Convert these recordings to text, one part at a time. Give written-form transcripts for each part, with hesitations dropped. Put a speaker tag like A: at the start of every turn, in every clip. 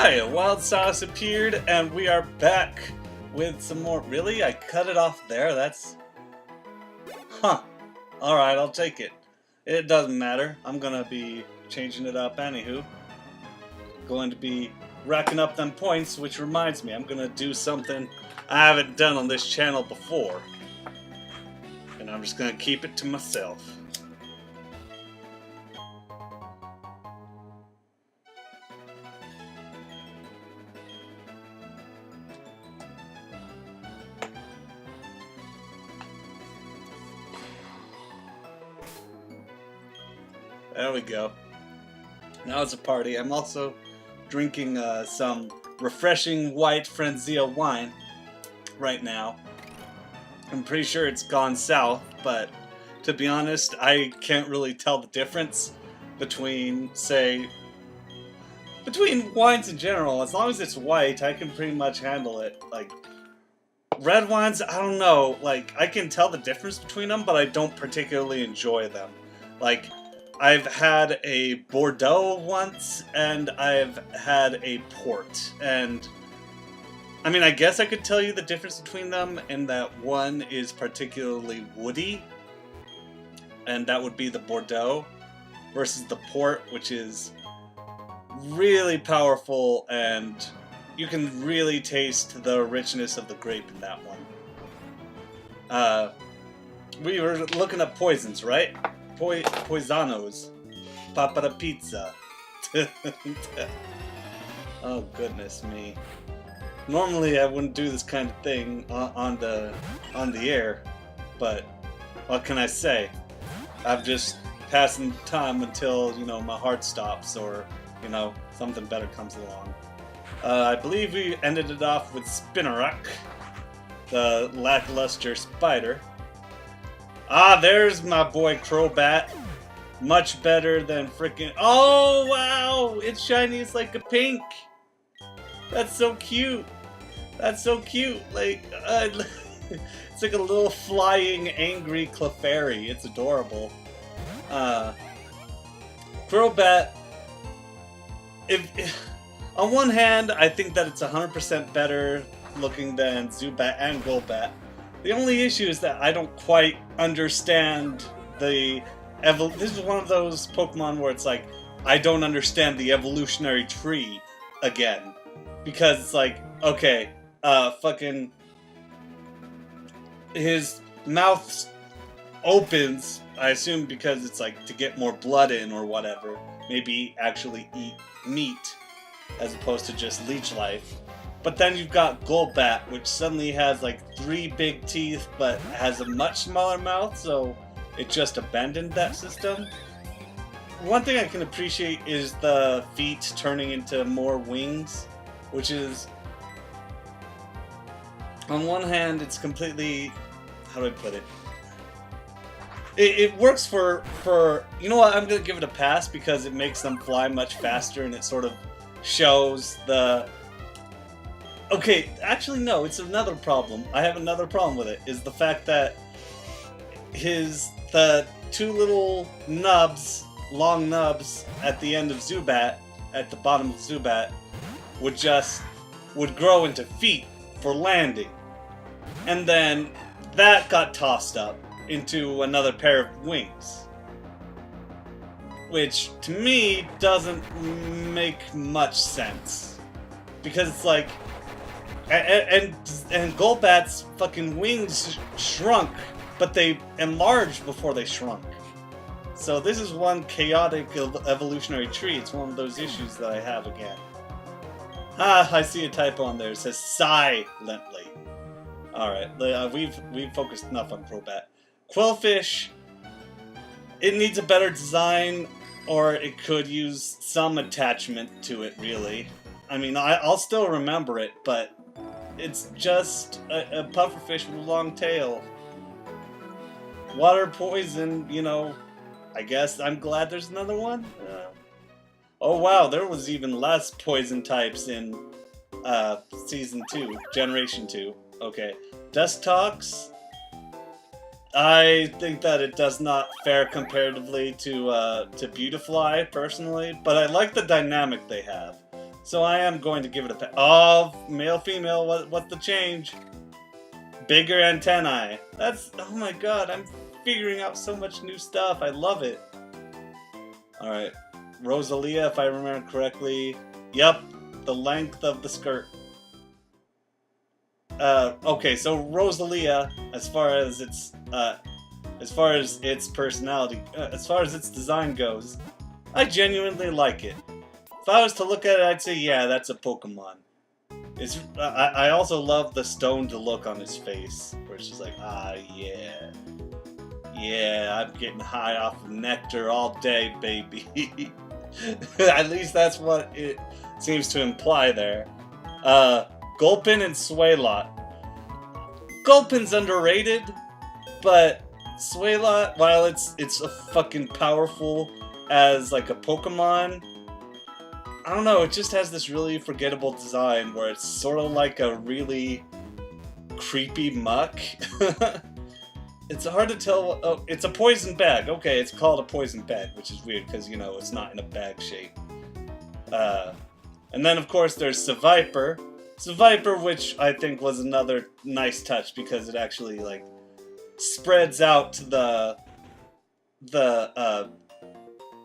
A: Hi, Wild Sauce appeared, and we are back with some more. Really? I cut it off there? That's... Huh. Alright, I'll take it. It doesn't matter. I'm gonna be changing it up anywho. Going to be racking up them points, which reminds me, I'm gonna do something I haven't done on this channel before. And I'm just gonna keep it to myself. There we go. Now it's a party. I'm also drinking some refreshing white Franzia wine right now. I'm pretty sure it's gone south, but to be honest, I can't really tell the difference between, say, between wines in general. As long as it's white, I can pretty much handle it. Like, red wines, I don't know. Like, I can tell the difference between them, but I don't particularly enjoy them. Like, I've had a Bordeaux once, and I've had a Port, and I mean, I guess I could tell you the difference between them in that one is particularly woody, and that would be the Bordeaux, versus the Port, which is really powerful, and you can really taste the richness of the grape in that one. We were looking at poisons, right? Poisanos. Papa pizza. Oh, goodness me. Normally I wouldn't do this kind of thing on the air, but what can I say? I'm just passing time until, you know, my heart stops or, you know, something better comes along. I believe we ended it off with Spinarak, the lackluster spider. Ah, there's my boy Crobat. Much better than frickin'... Oh, wow! It's shiny, it's like a pink! That's so cute! That's so cute! Like, it's like a little flying, angry Clefairy. It's adorable. Crobat... On one hand, I think that it's 100% better looking than Zubat and Golbat. The only issue is that I don't quite understand the this is one of those Pokemon where it's like, I don't understand the evolutionary tree again. Because it's like, okay, fucking... his mouth opens, I assume because it's like to get more blood in or whatever. Maybe actually eat meat as opposed to just leech life. But then you've got Golbat, which suddenly has like 3 big teeth, but has a much smaller mouth, so it just abandoned that system. One thing I can appreciate is the feet turning into more wings, which is, on one hand, it's completely, how do I put it? It works for, you know what, I'm going to give it a pass because it makes them fly much faster and it sort of shows the... Okay, actually no, it's another problem. I have another problem with it, is the fact that the 2 little nubs, long nubs, at the end of Zubat, at the bottom of Zubat, would grow into feet for landing. And then that got tossed up into another pair of wings. Which, to me, doesn't make much sense. Because it's like... And Golbat's fucking wings shrunk, but they enlarged before they shrunk. So this is one chaotic evolutionary tree. It's one of those issues that I have again. Ah, I see a typo on there. It says silently. Alright, we've focused enough on Crobat. Quillfish, it needs a better design, or it could use some attachment to it, really. I mean, I'll still remember it, but it's just a pufferfish with a long tail. Water poison, you know, I guess I'm glad there's another one. Oh wow, there was even less poison types in Season 2, Generation 2. Okay. Dustox, I think that it does not fare comparatively to Beautifly, personally, but I like the dynamic they have. So I am going to give it a oh, male, female, what's the change? Bigger antennae. That's, oh my god, I'm figuring out so much new stuff. I love it. Alright, Rosalia, if I remember correctly. Yep, the length of the skirt. Okay, so Rosalia, as far as its personality, as far as its design goes, I genuinely like it. If I was to look at it, I'd say, yeah, that's a Pokemon. It's, I also love the stoned look on his face, where it's just like, ah, yeah. Yeah, I'm getting high off of nectar all day, baby. At least that's what it seems to imply there. Gulpin and Swaylot. Gulpin's underrated, but Swaylot, while it's a fucking powerful as like a Pokemon, I don't know, it just has this really forgettable design where it's sort of like a really creepy muck. It's hard to tell. Oh, it's a poison bag. Okay, it's called a poison bag, which is weird because, you know, it's not in a bag shape. And then, of course, there's Seviper. Seviper, which I think was another nice touch because it actually, like, spreads out to the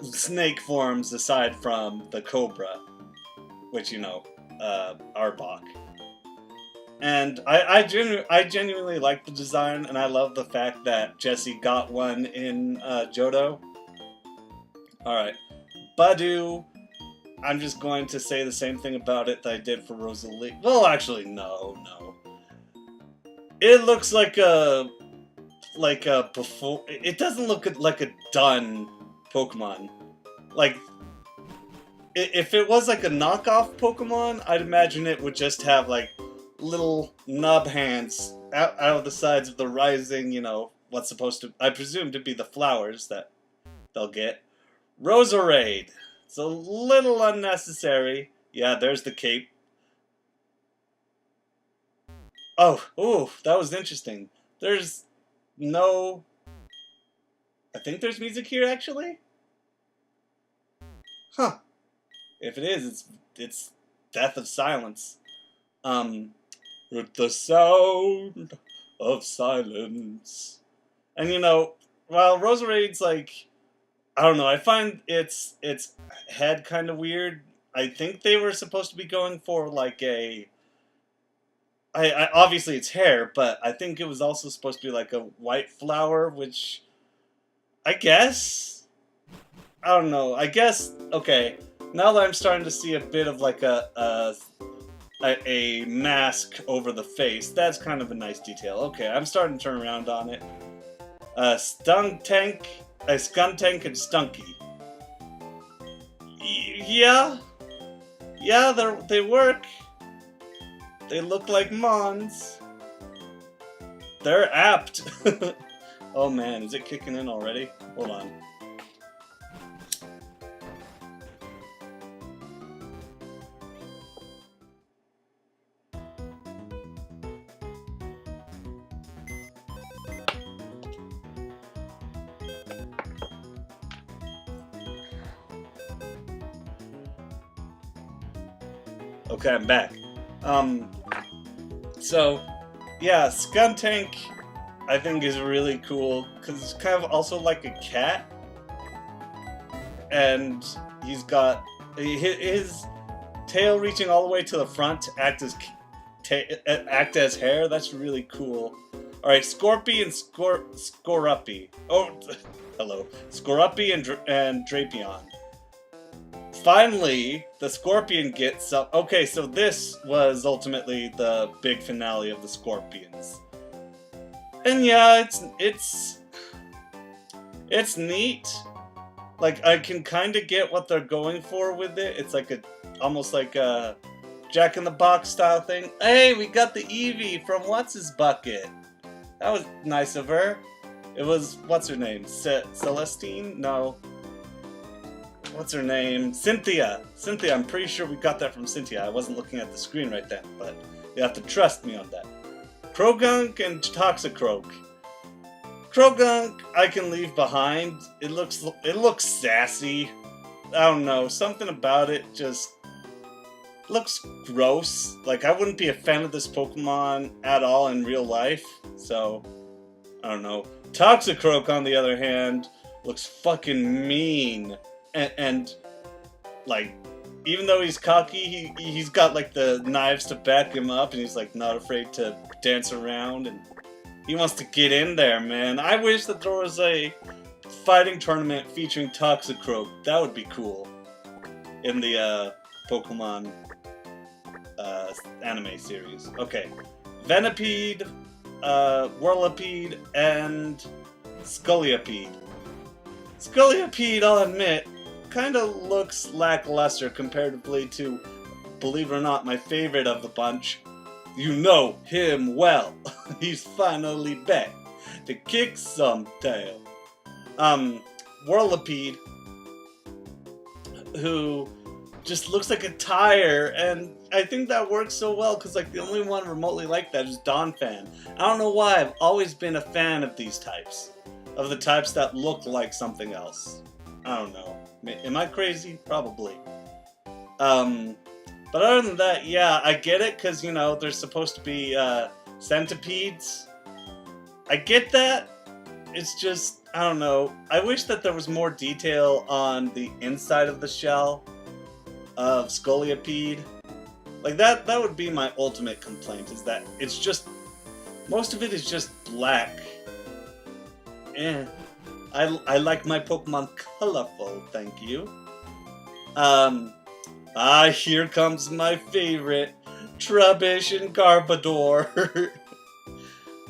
A: snake forms aside from the Cobra, which, you know, Arbok. And I genuinely like the design, and I love the fact that Jessie got one in Johto. Alright, Badu, I'm just going to say the same thing about it that I did for Rosalie. Well, actually, no. It looks like a before. It doesn't look like a done Pokemon. Like, if it was like a knockoff Pokemon, I'd imagine it would just have like little nub hands out of the sides of the rising, you know, what's supposed to, I presume, to be the flowers that they'll get. Roserade. It's a little unnecessary. Yeah, there's the cape. Oh, ooh, that was interesting. There's no... I think there's music here, actually? Huh. If it is, it's Death of Silence. With the sound of silence. And, you know, while Roserade's, like, I don't know, I find its head kind of weird. I think they were supposed to be going for, like, a... I obviously it's hair, but I think it was also supposed to be, like, a white flower, which... I guess? I don't know. I guess... Okay. Now that I'm starting to see a bit of, like, a mask over the face, that's kind of a nice detail. Okay, I'm starting to turn around on it. Skuntank and Stunky. Yeah, they work. They look like Mons. They're apt. Oh man, is it kicking in already? Hold on. Okay, I'm back. So, yeah, Skuntank, I think, is really cool, because it's kind of also like a cat. And he's got his tail reaching all the way to the front to act as hair. That's really cool. Alright, Scorpy and Skorupi. Oh, hello. Skorupi and Drapion. Finally, the Scorpion gets up. Okay, so this was ultimately the big finale of the Scorpions. And yeah, it's neat. Like, I can kind of get what they're going for with it. It's like almost like a Jack-in-the-Box style thing. Hey, we got the Eevee from What's-His-Bucket. That was nice of her. It was, what's her name? Celestine? No. What's her name? Cynthia. Cynthia, I'm pretty sure we got that from Cynthia. I wasn't looking at the screen right then, but you have to trust me on that. Krogunk and Toxicroak. Krogunk, I can leave behind. It looks sassy. I don't know, something about it just... looks gross. Like, I wouldn't be a fan of this Pokemon at all in real life. So, I don't know. Toxicroak, on the other hand, looks fucking mean. And like, even though he's cocky, he's got, like, the knives to back him up, and he's, like, not afraid to dance around, and he wants to get in there, man. I wish that there was a fighting tournament featuring Toxicroak. That would be cool. In the, Pokemon, anime series. Okay. Venipede, Whirlipede, and Scolipede. Scolipede, I'll admit, kind of looks lackluster comparatively to, believe it or not, my favorite of the bunch. You know him well. He's finally back to kick some tail. Whirlipede, who just looks like a tire, and I think that works so well because, like, the only one remotely like that is Donphan. I don't know why, I've always been a fan of these types. Of the types that look like something else. I don't know. Am I crazy? Probably. But other than that, yeah, I get it, because, you know, there's supposed to be, centipedes. I get that. It's just, I don't know. I wish that there was more detail on the inside of the shell of Scolipede. Like, that would be my ultimate complaint, is that it's just, most of it is just black. I like my Pokemon colorful, thank you. Here comes my favorite, Trubbish and Garbodor.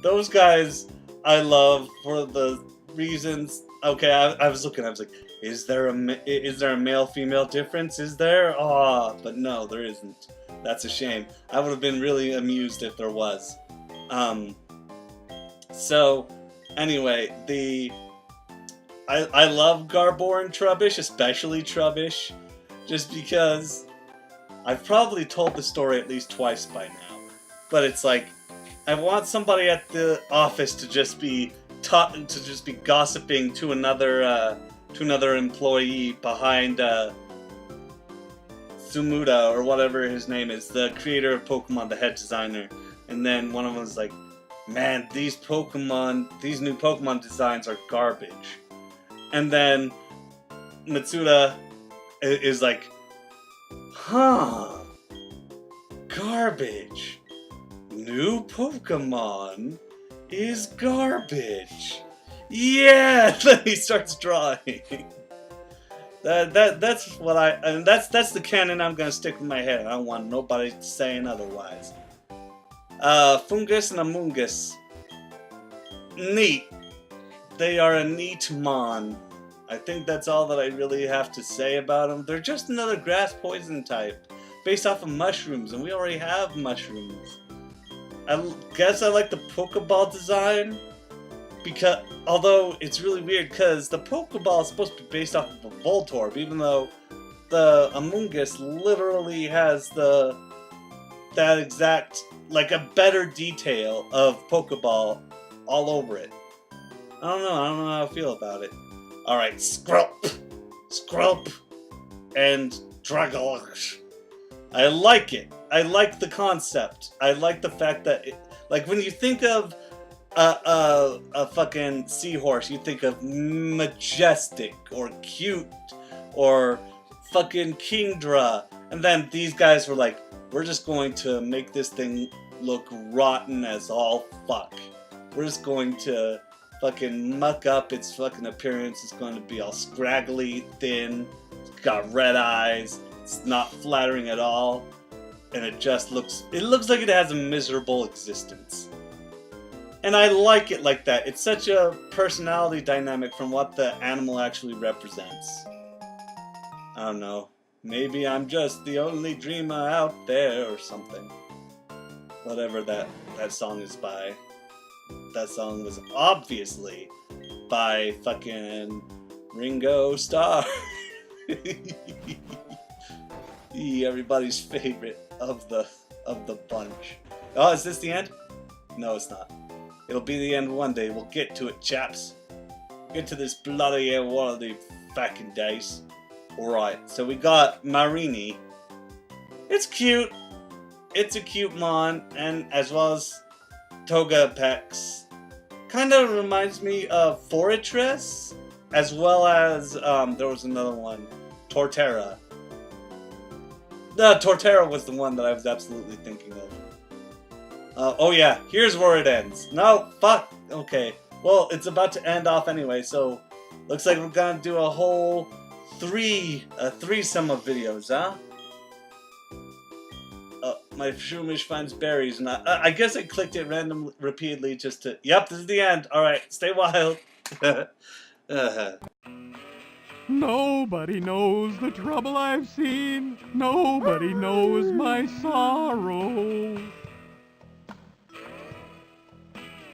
A: Those guys I love for the reasons. Okay, I was looking, I was like, is there a male-female difference? Is there? Aw, but no, there isn't. That's a shame. I would have been really amused if there was. So, anyway, I love Garbodor and Trubbish, especially Trubbish, just because I've probably told the story at least twice by now. But it's like, I want somebody at the office to just be gossiping to another employee behind Sumuda, or whatever his name is, the creator of Pokemon, the head designer. And then one of them is like, man, these new Pokemon designs are garbage. And then Mitsuda is like, huh, garbage. New Pokemon is garbage. Yeah, then he starts drawing. That's what that's the canon I'm gonna stick with my head. I don't want nobody saying otherwise. Fungus and Amoonguss. Neat. They are a neat mon. I think that's all that I really have to say about them. They're just another grass poison type, based off of mushrooms, and we already have mushrooms. I guess I like the Pokeball design, because, although it's really weird, because the Pokeball is supposed to be based off of a Voltorb, even though the Amoonguss literally has that exact, like, a better detail of Pokeball all over it. I don't know how I feel about it. Alright, Skrulp, and Dragalosh. I like it. I like the concept. I like the fact that, like, when you think of a fucking seahorse, you think of majestic, or cute, or fucking Kingdra. And then these guys were like, we're just going to make this thing look rotten as all fuck. We're just going to fucking muck up its fucking appearance. It's going to be all scraggly, thin, it's got red eyes, it's not flattering at all, and it looks like it has a miserable existence. And I like it like that. It's such a personality dynamic from what the animal actually represents. I don't know. Maybe I'm just the only dreamer out there or something. Whatever that song is by. That song was obviously by fucking Ringo Starr. Everybody's favorite of the bunch. Oh, is this the end? No, it's not. It'll be the end one day. We'll get to it, chaps. Get to this bloody one of the fucking days. Alright, so we got Marini. It's cute. It's a cute mon, and as well as Toga Pex. Kind of reminds me of Fortress, as well as there was another one, Torterra. The Torterra was the one that I was absolutely thinking of. Oh yeah, here's where it ends. No, fuck. Okay. Well, it's about to end off anyway, so looks like we're gonna do a whole threesome of videos, huh? My Shumish finds berries, and I guess I clicked it randomly, repeatedly, just to. Yep, this is the end. All right, stay wild.
B: Nobody knows the trouble I've seen. Nobody knows my sorrow.